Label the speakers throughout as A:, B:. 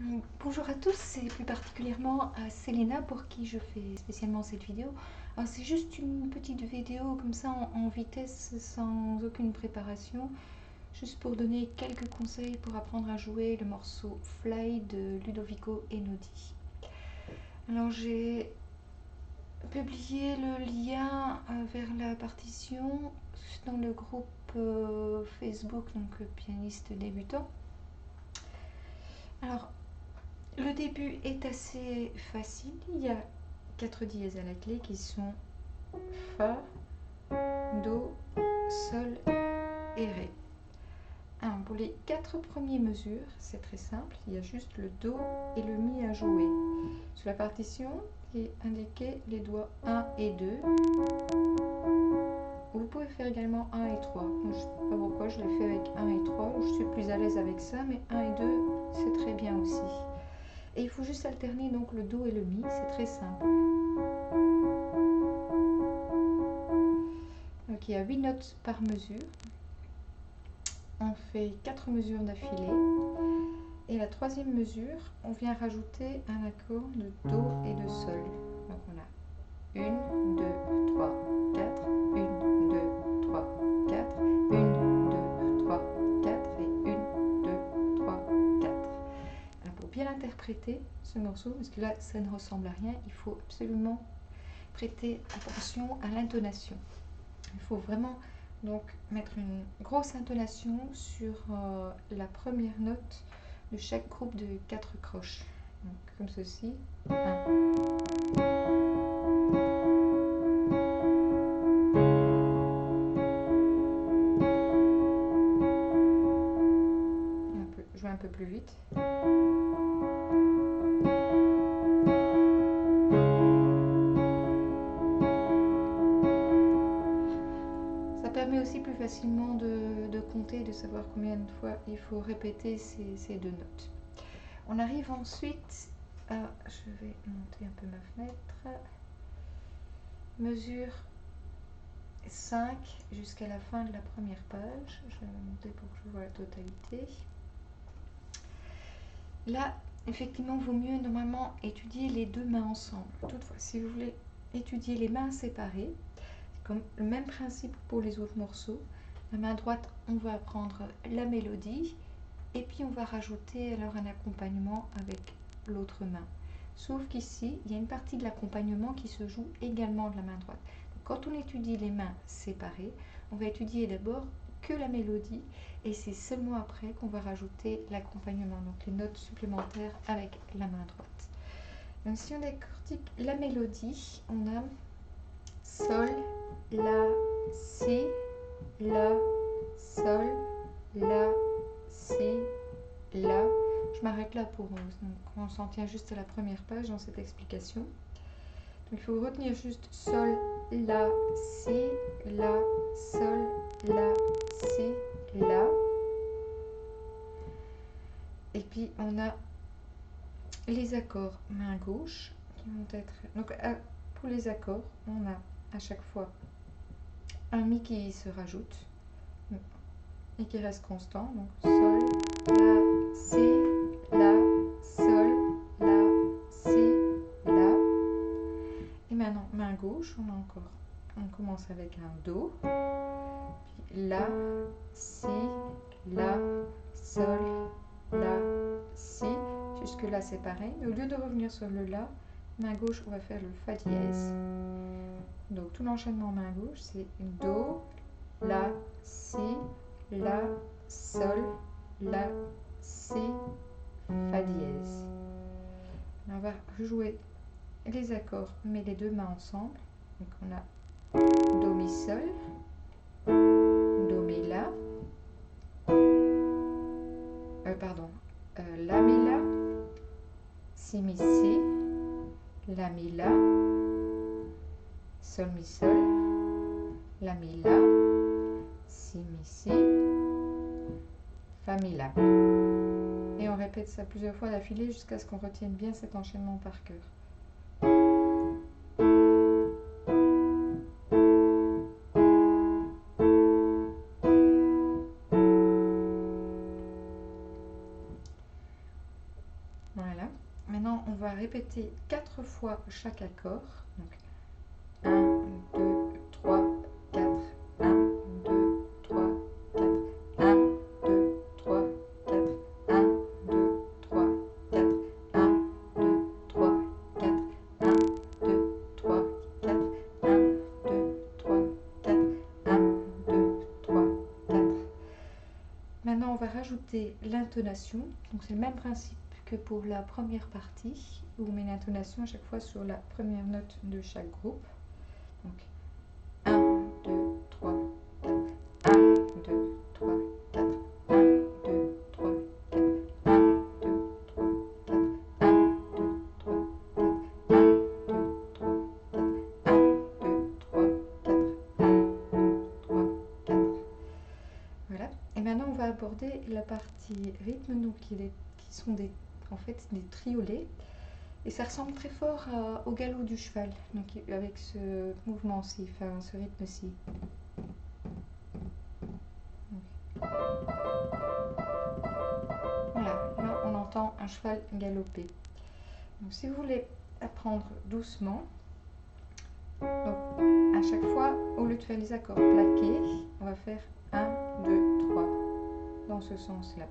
A: Bonjour à tous et plus particulièrement à Selena pour qui je fais spécialement cette vidéo. Alors c'est juste une petite vidéo comme ça en vitesse sans aucune préparation, juste pour donner quelques conseils pour apprendre à jouer le morceau Fly de Ludovico Einaudi. Alors j'ai publié le lien vers la partition dans le groupe Facebook, donc pianiste débutant. Alors le début est assez facile, il y a 4 dièses à la clé qui sont Fa, Do, Sol et Ré. Alors pour les 4 premières mesures, c'est très simple, il y a juste le Do et le Mi à jouer. Sur la partition, il est indiqué les doigts 1 et 2. Vous pouvez faire également 1 et 3. Moi, je ne sais pas pourquoi je l'ai fait avec 1 et 3, je suis plus à l'aise avec ça, mais 1 et 2, c'est très bien aussi. Et il faut juste alterner donc le Do et le Mi, c'est très simple. Donc il y a 8 notes par mesure. On fait 4 mesures d'affilée. Et la troisième mesure, on vient rajouter un accord de Do et de Sol. Donc on a 1, 2, 3, 4, 1, 2, 3, 4, 1, 2, 3, 4 et 1, 2, 3, 4. Alors pour bien interpréter ce morceau, parce que là ça ne ressemble à rien, il faut absolument prêter attention à l'intonation. Il faut vraiment donc mettre une grosse intonation sur la première note de chaque groupe de 4 croches. Donc, comme ceci. 1. Jouer un peu plus vite. Ça permet aussi plus facilement de compter, de savoir combien de fois il faut répéter ces deux notes. On arrive ensuite à, je vais monter un peu ma fenêtre, mesure 5 jusqu'à la fin de la première page. Je vais monter pour que je vois la totalité. Là, effectivement, il vaut mieux normalement étudier les deux mains ensemble. Toutefois, si vous voulez étudier les mains séparées, c'est comme le même principe pour les autres morceaux. La main droite, on va apprendre la mélodie et puis on va rajouter alors un accompagnement avec l'autre main. Sauf qu'ici, il y a une partie de l'accompagnement qui se joue également de la main droite. Donc, quand on étudie les mains séparées, on va étudier d'abord que la mélodie et c'est seulement après qu'on va rajouter l'accompagnement, donc les notes supplémentaires avec la main droite. Donc si on décortique la mélodie, on a Sol, La, Si, La, Sol, La, Si, La. Je m'arrête là pour donc on s'en tient juste à la première page dans cette explication. Donc il faut retenir juste Sol, La, Si, La, Sol, La, Si, La. Et puis on a les accords main gauche qui vont être... Donc pour les accords, on a à chaque fois un Mi qui se rajoute et qui reste constant. Donc Sol, La, Si, La, Sol, La, Si, La. Et maintenant, main gauche, on a encore... On commence avec un Do, puis La, Si, La, Sol, La, Si. Jusque là c'est pareil, mais au lieu de revenir sur le La, main gauche on va faire le Fa dièse. Donc tout l'enchaînement main gauche c'est Do, La, Si, La, Sol, La, Si, Fa dièse. On va jouer les accords mais les deux mains ensemble. Donc on a Do, Mi, Sol, Do, Mi, La, La, Mi, La, Si, Mi, Si, La, Mi, La, Sol, Mi, Sol, La, Mi, La, Si, Mi, Si, Fa, Mi, La. Et on répète ça plusieurs fois d'affilée jusqu'à ce qu'on retienne bien cet enchaînement par cœur. Voilà. Maintenant, on va répéter 4 fois chaque accord. Donc, 1, 2, 3, 4, 1, 2, 3, 4, 1, 2, 3, 4, 1, 2, 3, 4, 1, 2, 3, 4, 1, 2, 3, 4, 1, 2, 3, 4, 1, 2, 3, 4. Maintenant, on va rajouter l'intonation. Donc, c'est le même principe que pour la première partie, où on met l'intonation à chaque fois sur la première note de chaque groupe. Donc 1, 2, 3, 4, 1, 2, 3, 4, 1, 2, 3, 4, 1, 2, 3, 4, 1, 2, 3, 4, 1, 2, 3, 4, 1, 2, 3, 4, 1, 2, 3, 4. Voilà. Et maintenant, on va aborder la partie rythme, donc qui sont en fait des triolets. Et ça ressemble très fort au galop du cheval, donc avec ce mouvement-ci, enfin ce rythme-ci. Voilà, là on entend un cheval galoper. Donc si vous voulez apprendre doucement, donc à chaque fois, au lieu de faire les accords plaqués, on va faire 1, 2, 3, dans ce sens-là.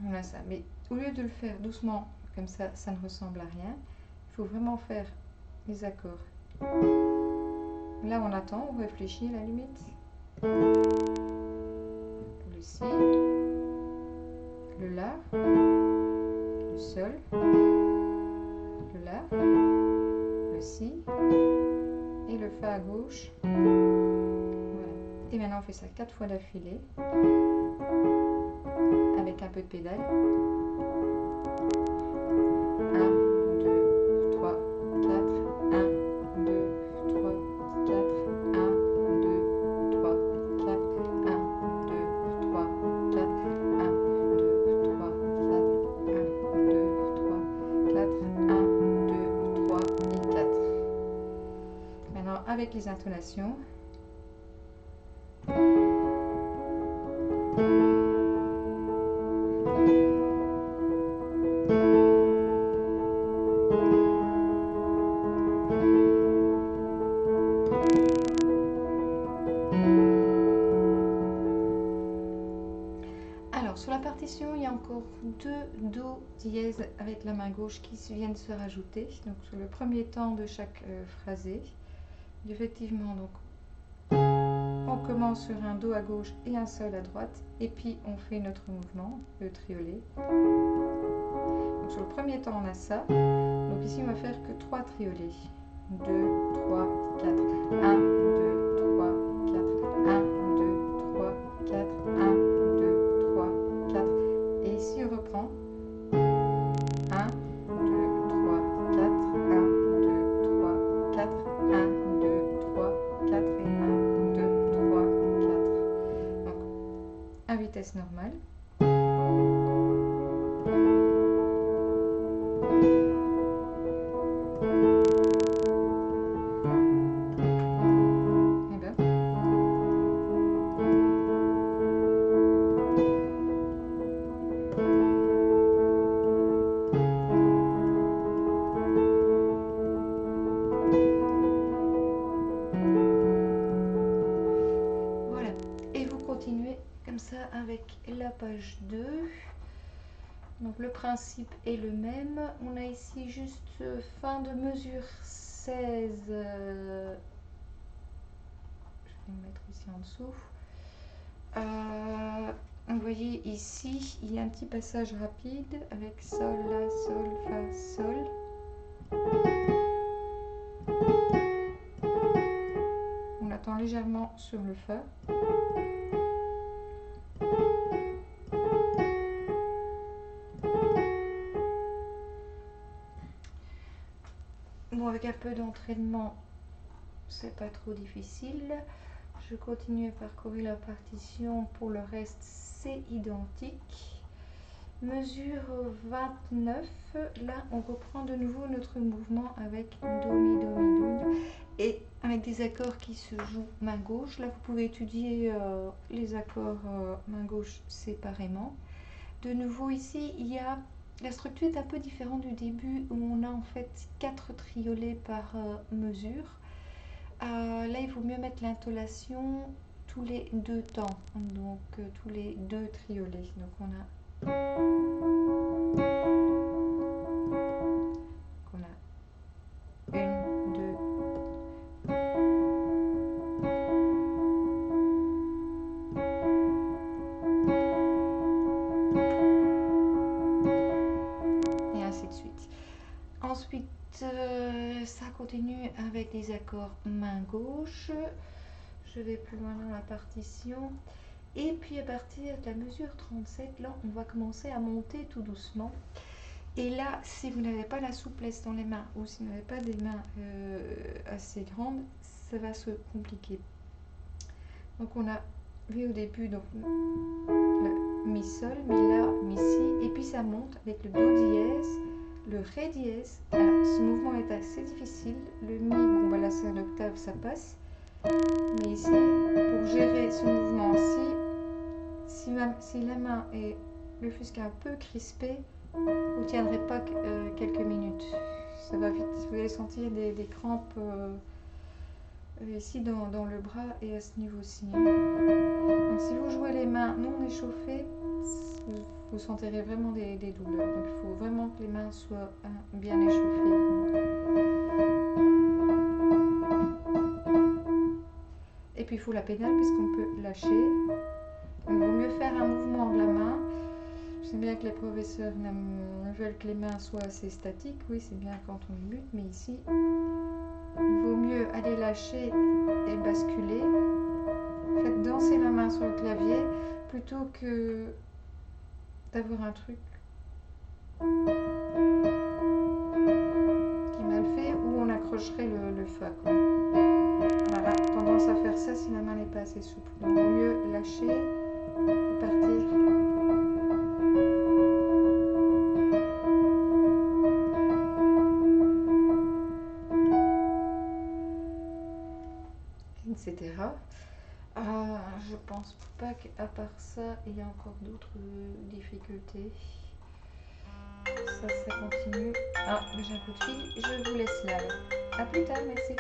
A: Voilà ça, mais au lieu de le faire doucement, comme ça, ça ne ressemble à rien, il faut vraiment faire les accords. Là on attend, on réfléchit à la limite. Le si, le la, le sol, le la, le si et le fa à gauche. Voilà. Et maintenant on fait ça 4 fois d'affilée avec un peu de pédale. 1, 2, 3, 4, 1, 2, 3, 4, 1, 2, 3, 4, 1, 2, 3, 4, 1, 2, 3, 4, 1, 2, 3, 4, 1, 2, 3 et 4. Maintenant avec les intonations. Alors sur la partition, il y a encore 2 do dièse avec la main gauche qui viennent se rajouter. Donc sur le premier temps de chaque phrasé. Effectivement, donc on commence sur un do à gauche et un sol à droite, et puis on fait notre mouvement, le triolet. Donc sur le premier temps, on a ça. Donc ici, on va faire que 3 triolets. 2, 3, 4, 1, 2, 3, 4, 1, 2, 3, 4, 1, 2, 3, 4. Et ici, on reprend. 1, 2, 3, 4, 1, 2, 3, 4, 1, 2, 3, 4 et 1, 2, 3, 4. Donc, à vitesse normale. Avec la page 2. Donc le principe est le même. On a ici juste fin de mesure 16. Je vais le mettre ici en dessous. Vous voyez ici, il y a un petit passage rapide avec sol, la, sol, fa, sol. On attend légèrement sur le fa. Bon, avec un peu d'entraînement, c'est pas trop difficile. Je continue à parcourir la partition. Pour le reste, c'est identique. Mesure 29, là on reprend de nouveau notre mouvement avec Do, Mi, Do, Mi, Do, et avec des accords qui se jouent main gauche. Là vous pouvez étudier les accords main gauche séparément. De nouveau ici, la structure est un peu différente du début où on a en fait 4 triolets par mesure. Là il vaut mieux mettre l'intonation tous les 2 temps, donc tous les 2 triolets. Donc on a une, deux, et ainsi de suite. Ensuite, ça continue avec des accords main gauche. Je vais plus loin dans la partition. Et puis à partir de la mesure 37, là, on va commencer à monter tout doucement. Et là, si vous n'avez pas la souplesse dans les mains ou si vous n'avez pas des mains assez grandes, ça va se compliquer. Donc on a vu au début donc, le Mi Sol, Mi La, Mi Si, et puis ça monte avec le Do dièse, le Ré dièse. Alors, ce mouvement est assez difficile. Le Mi, bon bah là c'est un octave, ça passe. Mais ici, pour gérer ce mouvement-ci, si la main est le fusque un peu crispé, vous ne tiendrez pas quelques minutes. Ça va vite, vous allez sentir des crampes ici dans le bras et à ce niveau-ci. Donc si vous jouez les mains non échauffées, vous sentirez vraiment des douleurs. Donc il faut vraiment que les mains soient bien échauffées. Et puis il faut la pédale puisqu'on peut lâcher. Donc, il vaut mieux faire un mouvement de la main. Je sais bien que les professeurs veulent que les mains soient assez statiques. Oui, c'est bien quand on débute, mais ici, il vaut mieux aller lâcher et basculer. Faites danser la main sur le clavier plutôt que d'avoir un truc qui est mal fait où on accrocherait le Fa, quoi. On a tendance à faire ça si la main n'est pas assez souple. Donc, il vaut mieux lâcher et partir. Etc. Je pense pas qu'à part ça, il y a encore d'autres difficultés. Ça continue. Ah, j'ai un coup de fil. Je vous laisse là. À plus tard, merci.